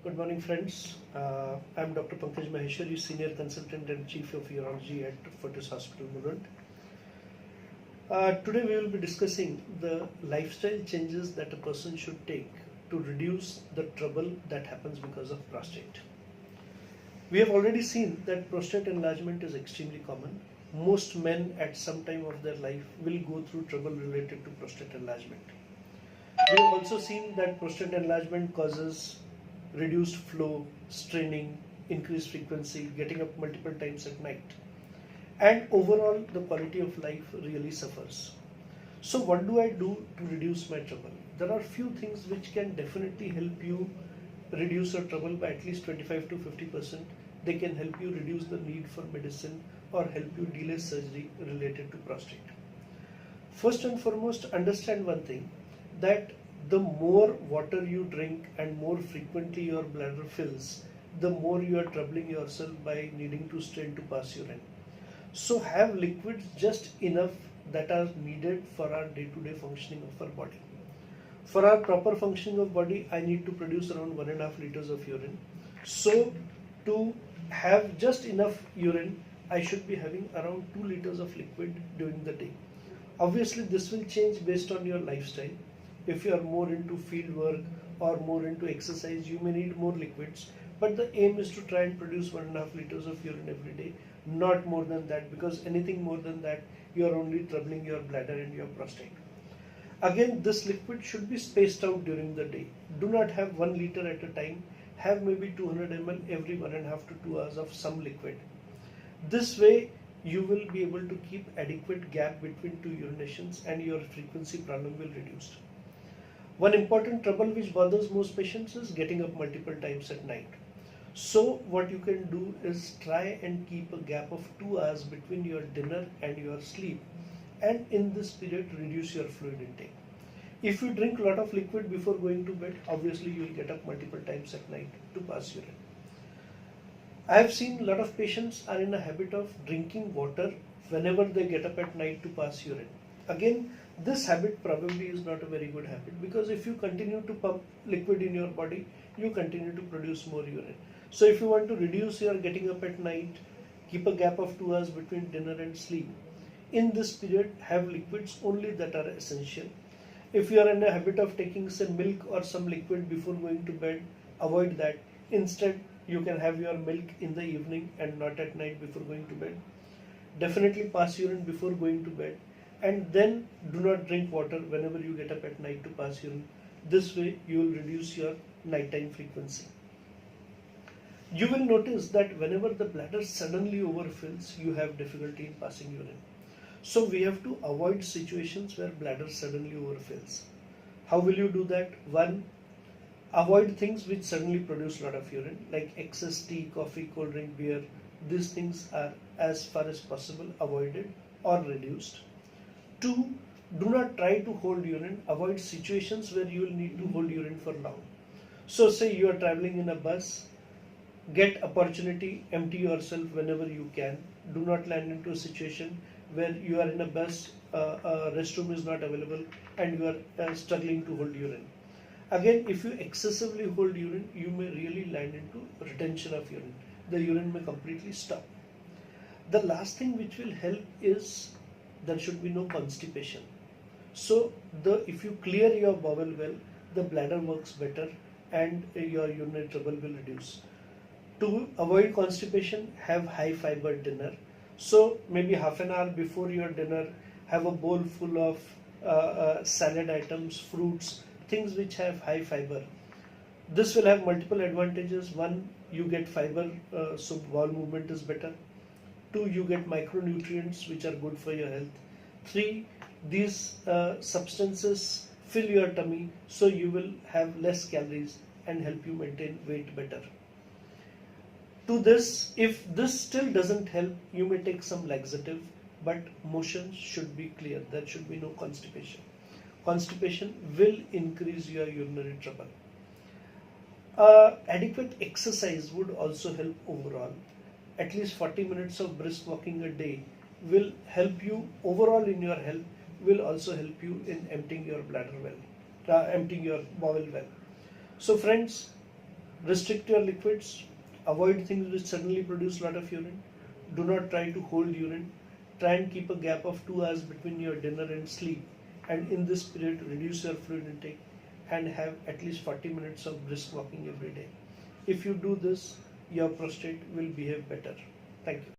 Good morning, friends. I'm Dr. Pankaj Maheshwari, Senior Consultant and Chief of Urology at Fortis Hospital, Mulund. Today we will be discussing the lifestyle changes that a person should take to reduce the trouble that happens because of prostate. We have already seen that prostate enlargement is extremely common. Most men at some time of their life will go through trouble related to prostate enlargement. We have also seen that prostate enlargement causes reduced flow, straining, increased frequency, getting up multiple times at night. And overall, the quality of life really suffers. So what do I do to reduce my trouble? There are few things which can definitely help you reduce your trouble by at least 25 to 50%. They can help you reduce the need for medicine or help you delay surgery related to prostate. First and foremost, understand one thing, that the more water you drink and more frequently your bladder fills, the more you are troubling yourself by needing to strain to pass urine. So have liquids just enough that are needed for our day-to-day functioning of our body. For our proper functioning of body, I need to produce around 1.5 liters of urine. So to have just enough urine, I should be having around 2 liters of liquid during the day. Obviously, this will change based on your lifestyle. If you are more into field work or more into exercise, you may need more liquids. But the aim is to try and produce 1.5 liters of urine every day, not more than that, because anything more than that, you are only troubling your bladder and your prostate. Again, this liquid should be spaced out during the day. Do not have 1 liter at a time. Have maybe 200 ml every 1.5 to 2 hours of some liquid. This way, you will be able to keep adequate gap between two urinations and your frequency problem will reduce. One important trouble which bothers most patients is getting up multiple times at night. So what you can do is try and keep a gap of 2 hours between your dinner and your sleep, and in this period reduce your fluid intake. If you drink a lot of liquid before going to bed, obviously you will get up multiple times at night to pass urine. I have seen a lot of patients are in a habit of drinking water whenever they get up at night to pass urine. Again, this habit probably is not a very good habit, because if you continue to pump liquid in your body, you continue to produce more urine. So if you want to reduce your getting up at night, keep a gap of 2 hours between dinner and sleep. In this period, have liquids only that are essential. If you are in a habit of taking some milk or some liquid before going to bed, avoid that. Instead, you can have your milk in the evening and not at night before going to bed. Definitely pass urine before going to bed, and then do not drink water whenever you get up at night to pass urine. This way you will reduce your nighttime frequency. You will notice that whenever the bladder suddenly overfills, you have difficulty in passing urine. So we have to avoid situations where bladder suddenly overfills. How will you do that? One, avoid things which suddenly produce a lot of urine, like excess tea, coffee, cold drink, beer. These things are as far as possible avoided or reduced. Two, do not try to hold urine. Avoid situations where you will need to hold urine for long. So say you are traveling in a bus, get opportunity, empty yourself whenever you can. Do not land into a situation where you are in a bus, a restroom is not available and you are struggling to hold urine. Again, if you excessively hold urine, you may really land into retention of urine. The urine may completely stop. The last thing which will help is there should be no constipation. So if you clear your bowel well, the bladder works better and your urinary trouble will reduce. To avoid constipation, have high fiber dinner. So maybe half an hour before your dinner, have a bowl full of salad items, fruits, things which have high fiber. This will have multiple advantages. One, you get fiber, so bowel movement is better. Two, you get micronutrients which are good for your health. Three, these substances fill your tummy, so you will have less calories and help you maintain weight better. To this, if this still doesn't help, you may take some laxative, but motion should be clear. There should be no constipation. Constipation will increase your urinary trouble. Adequate exercise would also help overall. At least 40 minutes of brisk walking a day will help you overall in your health, will also help you in emptying your bladder well, emptying your bowel well. So friends, Restrict your liquids. Avoid things which suddenly produce a lot of urine. Do not try to hold urine. Try and keep a gap of 2 hours between your dinner and sleep. And in this period, reduce your fluid intake and have at least 40 minutes of brisk walking every day. If you do this, your prostate will behave better. Thank you.